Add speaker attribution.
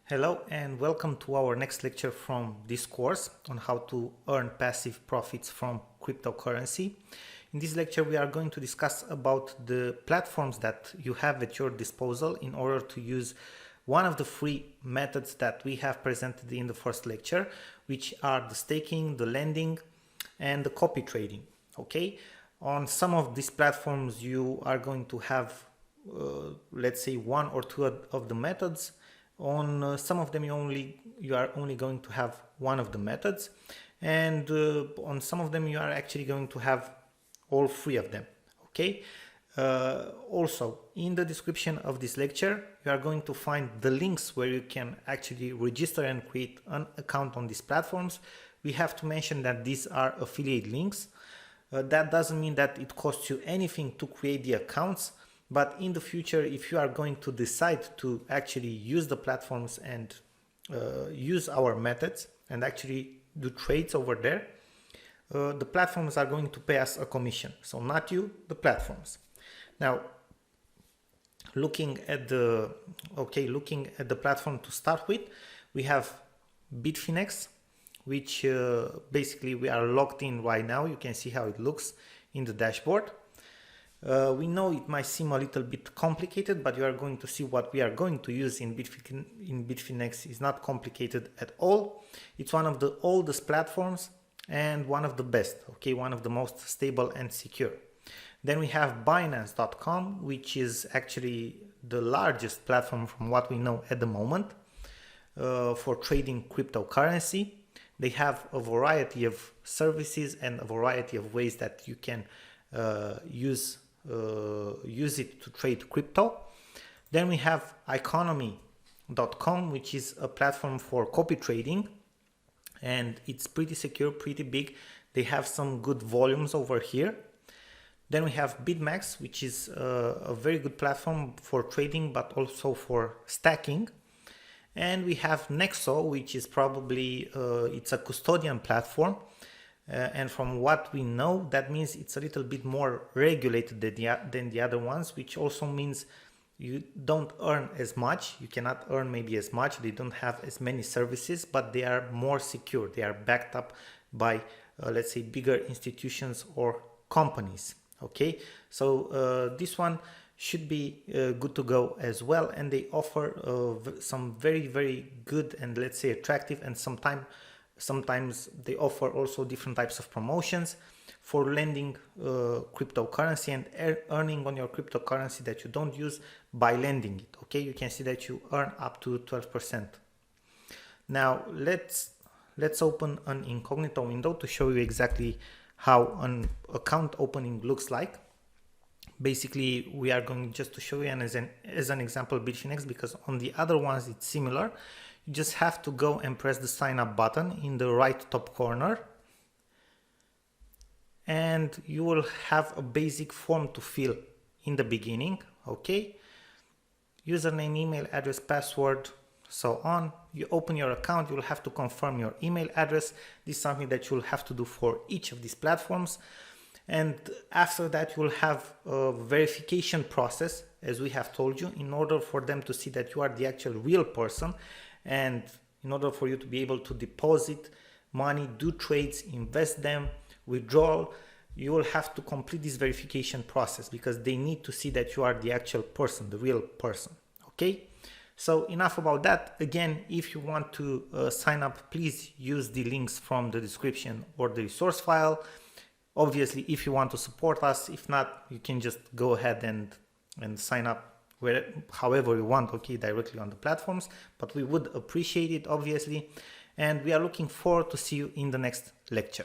Speaker 1: Hello and welcome to our next lecture from this course on how to earn passive profits from cryptocurrency. In this lecture we are going to discuss about the platforms that you have at your disposal in order to use one of the free methods that we have presented in the first lecture, which are the staking, the lending and the copy trading. Okay, on some of these platforms you are going to have let's say one or two of the methods. On some of them you are only going to have one of the methods, and on some of them you are actually going to have all three of them. Okay, also in the description of this lecture you are going to find the links where you can actually register and create an account on these platforms. We have to mention that these are affiliate links. That doesn't mean that it costs you anything to create the accounts. But in the future, if you are going to decide to actually use the platforms and use our methods and actually do trades over there, the platforms are going to pay us a commission. So not you, the platforms. Now, looking at the platform to start with, we have Bitfinex, which basically we are logged in right now. You can see how it looks in the dashboard. We know it might seem a little bit complicated, but you are going to see what we are going to use in Bitfinex is not complicated at all. It's one of the oldest platforms and one of the best, okay, one of the most stable and secure. Then we have Binance.com, which is actually the largest platform from what we know at the moment for trading cryptocurrency. They have a variety of services and a variety of ways that you can use it to trade crypto. Then we have Economy.com, which is a platform for copy trading, and it's pretty secure, pretty big. They have some good volumes over here. Then we have BitMax, which is a very good platform for trading but also for stacking. And we have Nexo, which is probably it's a custodian platform. And from what we know, that means it's a little bit more regulated than the other ones, which also means you don't earn as much. You cannot earn maybe as much. They don't have as many services, but they are more secure. They are backed up by, let's say, bigger institutions or companies. Okay, so this one should be good to go as well. And they offer some very, very good and let's say attractive, and sometimes they offer also different types of promotions for lending cryptocurrency and earning on your cryptocurrency that you don't use by lending it. Okay, you can see that you earn up to 12%. Now let's open an incognito window to show you exactly how an account opening looks like. Basically, we are going just to show you as an example Bitfinex, because on the other ones it's similar. You just have to go and press the sign up button in the right top corner, and you will have a basic form to fill in the beginning. Okay, username, email address, password, so on. You open your account, you will have to confirm your email address. This is something that you'll have to do for each of these platforms. And after that, you will have a verification process, as we have told you, in order for them to see that you are the actual real person. And in order for you to be able to deposit money, do trades, invest them, withdraw, you will have to complete this verification process, because they need to see that you are the actual person, the real person. Okay, so enough about that. Again, if you want to sign up, please use the links from the description or the resource file. Obviously, if you want to support us, if not, you can just go ahead and sign up however you want, okay, directly on the platforms, but we would appreciate it, obviously. And we are looking forward to see you in the next lecture.